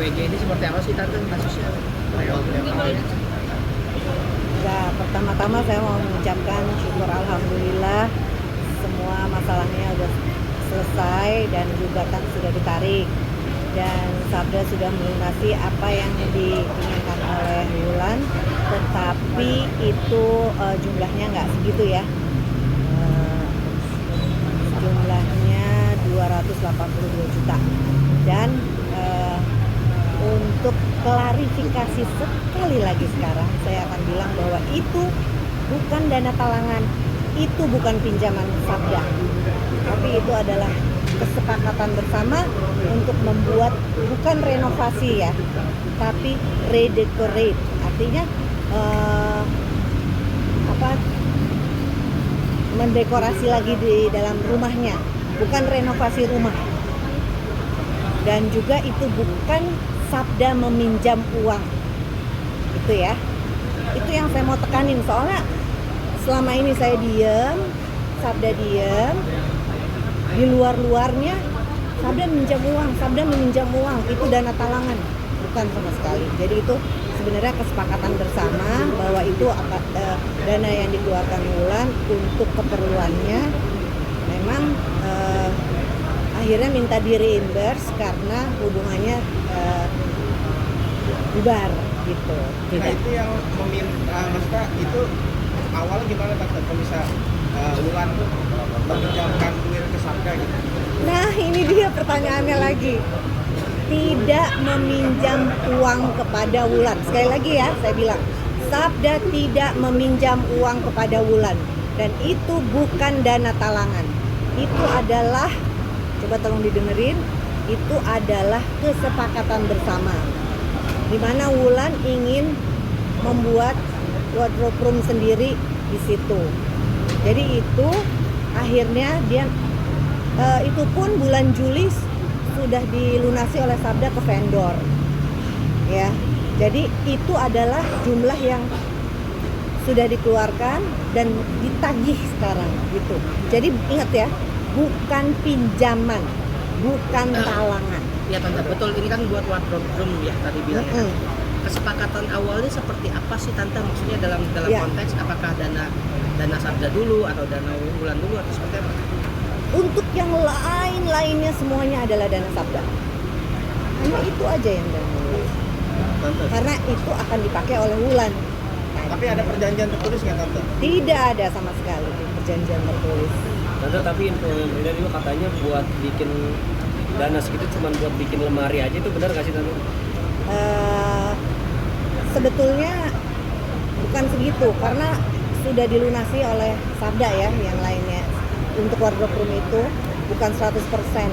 PWG ini seperti apa sih Tante kasusnya? Ya, pertama-tama saya mau mengucapkan syukur alhamdulillah semua masalahnya sudah selesai dan gugatan sudah ditarik dan Sabda sudah melunasi apa yang diinginkan oleh Wulan, tetapi itu jumlahnya nggak segitu ya. Jumlahnya 282 juta dan untuk klarifikasi sekali lagi sekarang saya akan bilang bahwa itu bukan dana talangan, itu bukan pinjaman Sabda, tapi itu adalah kesepakatan bersama untuk membuat bukan renovasi ya, tapi redecorate, artinya mendekorasi lagi di dalam rumahnya, bukan renovasi rumah. Dan juga itu bukan Sabda meminjam uang, itu ya, itu yang saya mau tekanin. Soalnya selama ini saya diem, Sabda diem, di luarnya Sabda meminjam uang, itu dana talangan, bukan sama sekali. Jadi itu sebenarnya kesepakatan bersama bahwa itu dana yang dikeluarkan Wulan untuk keperluannya. Memang akhirnya minta di reimburse karena hubungannya bubar gitu. Nah itu yang meminta, maksudnya itu awalnya gimana Tante? Kalau bisa Wulan meminjamkan duit ke Sabda gitu? Nah ini dia pertanyaannya lagi. Tidak meminjam uang kepada Wulan. Sekali lagi ya saya bilang, Sabda tidak meminjam uang kepada Wulan. Dan itu bukan dana talangan. Itu adalah, coba tolong didengerin, itu adalah kesepakatan bersama. Di mana Wulan ingin membuat wardrobe room sendiri di situ. Jadi itu akhirnya dia itu pun bulan Juli sudah dilunasi oleh Sabda ke vendor. Ya. Jadi itu adalah jumlah yang sudah dikeluarkan dan ditagih sekarang gitu. Jadi ingat ya, bukan pinjaman, bukan talangan. Ya Tante, betul, ini kan buat wardrobe room ya tadi bilangnya. Kesepakatan awalnya seperti apa sih Tante? Maksudnya dalam Ya. konteks apakah dana Sabda dulu atau dana Wulan dulu atau seperti apa? Untuk yang lainnya semuanya adalah dana Sabda. Hanya itu aja yang dana Wulan. Tante. Karena itu akan dipakai oleh Wulan. Tapi ada perjanjian tertulis nggak Tante? Tidak ada sama sekali perjanjian tertulis. Tante, tapi info yang beredar juga katanya buat bikin dana segitu cuma buat bikin lemari aja, itu benar nggak sih Tante? Sebetulnya bukan segitu karena sudah dilunasi oleh Sabda ya yang lainnya. Untuk wardrobe room itu bukan 100%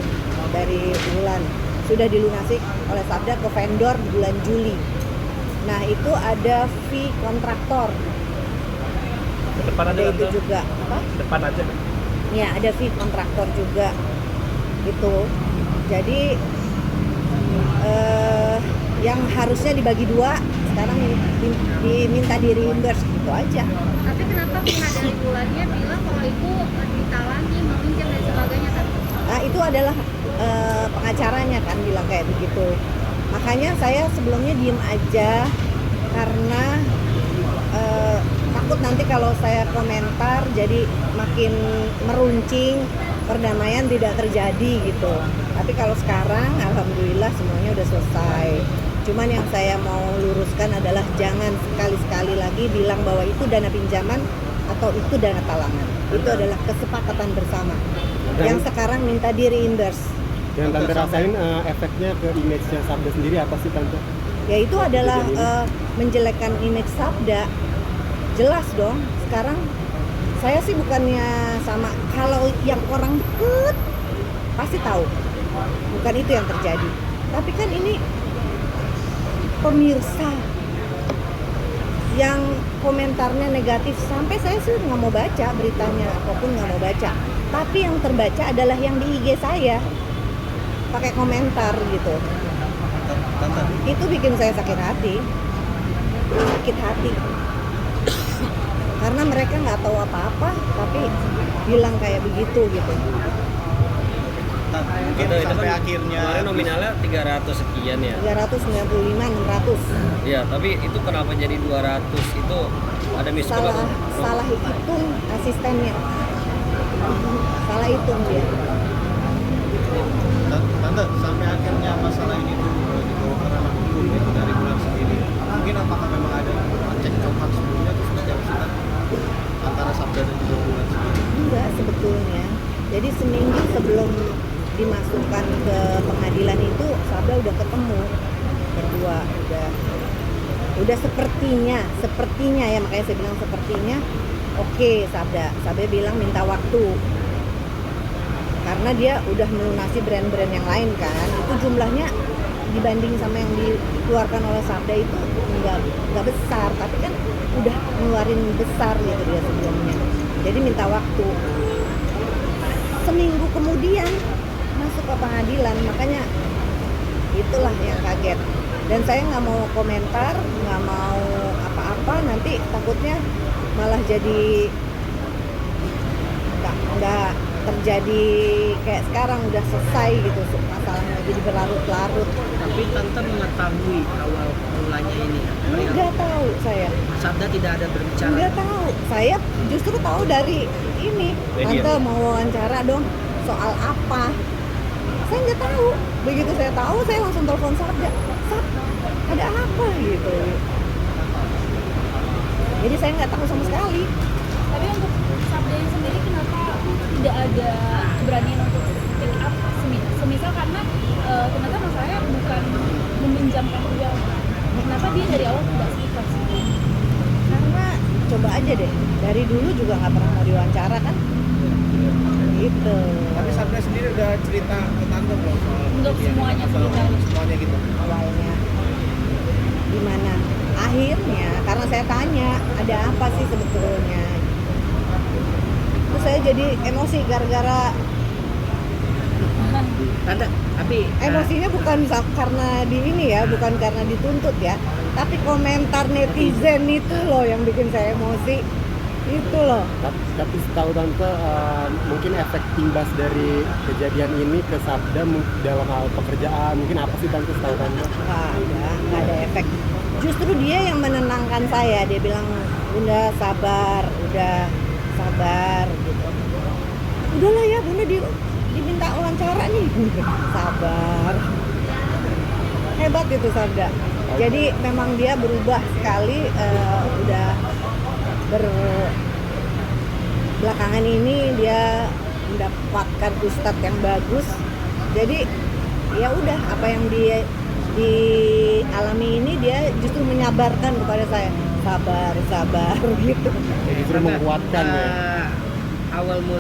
dari Wulan, sudah dilunasi oleh Sabda ke vendor di bulan Juli. Nah itu ada fee kontraktor. Depan Ada itu juga apa? Depan aja. Ya ada fee kontraktor juga gitu. Jadi yang harusnya dibagi dua sekarang diminta di reimburse gitu aja. Tapi kenapa pernah dari bulannya bilang kalau itu ditalangi, meminjam dan sebagainya kan? Nah itu adalah pengacaranya kan bilang kayak begitu. Makanya saya sebelumnya diem aja karena takut nanti kalau saya komentar jadi makin meruncing, perdamaian tidak terjadi gitu. Tapi kalau sekarang alhamdulillah semuanya udah selesai. Cuman yang saya mau luruskan adalah jangan sekali-sekali lagi bilang bahwa itu dana pinjaman atau itu dana talangan. Itu adalah kesepakatan bersama. Yang sekarang minta di reimburse. Yang Tante rasain efeknya ke image-nya Sabda sendiri apa sih Tante? Ya itu adalah menjelekkan image Sabda. Jelas dong. Sekarang saya sih bukannya sama, kalau yang orang deket pasti tahu. Bukan itu yang terjadi. Tapi kan ini pemirsa yang komentarnya negatif, sampai saya sih nggak mau baca beritanya apapun, nggak mau baca. Tapi yang terbaca adalah yang di IG saya pakai komentar gitu. Tante. Itu bikin saya sakit hati. Karena mereka nggak tahu apa-apa tapi bilang kayak begitu gitu. Mungkin Itu sampai kan akhirnya kemarin nominalnya 300 sekian ya. 395 600. Iya, tapi itu kenapa jadi 200 itu ada miskon Salah salah hitung asistennya. Salah hitung dia. Tante, sampai akhirnya masalah ini tuh dibawa ke ranah hukum itu dari bulan sendiri. Mungkin apakah memang ada cekcokan sebelumnya terus seperti apa sih Tan? Antara Sabda dan juga bulan sendiri? Enggak sebetulnya. Jadi seminggu sebelum dimasukkan ke pengadilan itu Sabda udah ketemu berdua, udah sepertinya ya, makanya saya bilang sepertinya oke. Sabda bilang minta waktu karena dia udah melunasi brand-brand yang lain kan, itu jumlahnya dibanding sama yang dikeluarkan oleh Sabda itu nggak besar, tapi kan udah ngeluarin besar gitu dia sebelumnya, jadi minta waktu. Seminggu kemudian masuk ke pengadilan, makanya itulah yang kaget. Dan saya nggak mau komentar, nggak mau apa-apa, nanti takutnya malah jadi nggak terjadi kayak sekarang udah selesai gitu masalahnya, jadi berlarut-larut. Tapi tante mengetahui awal mulanya ini Nggak tahu saya. Sabda tidak ada berbicara. Nggak tahu. Saya justru tahu dari ini. Media. Tante mau wawancara dong. Soal apa? Saya nggak tahu. Begitu saya tahu, saya langsung telepon Sabda. Sab, ada apa gitu. Jadi saya nggak tahu sama sekali. Tapi untuk Sabda sendiri kenapa tidak ada keberanian untuk speak up semisal karena ternyata masalahnya bukan meminjamkan uang. Kenapa dia dari awal tidak speak up sih? Karena coba aja deh. Dari dulu juga nggak pernah mau diwawancara kan. Gitu. Tapi Sabda sendiri udah cerita ke Tante belum soal Untuk kejadian semuanya atau sebenarnya. semuanya gitu? Awalnya gimana, akhirnya karena saya tanya ada apa sih sebetulnya, terus saya jadi emosi gara-gara Tante, tapi emosinya bukan karena di ini ya, bukan karena dituntut ya, tapi komentar netizen itu loh yang bikin saya emosi itu loh. Tapi setahu Tante, mungkin efek imbas dari kejadian ini ke Sabda dalam hal pekerjaan, mungkin apa sih Tante setahu Tante? Nggak ada efek. Justru dia yang menenangkan saya. Dia bilang, Bunda sabar, udah sabar gitu. Udahlah ya Bunda, diminta wawancara nih. Sabar. Hebat itu Sabda. Jadi memang dia berubah sekali. Udah belakangan ini dia mendapatkan ustadz yang bagus. Jadi ya udah, apa yang dialami ini dia justru menyabarkan kepada saya, sabar gitu. Justru menguatkan ya. awal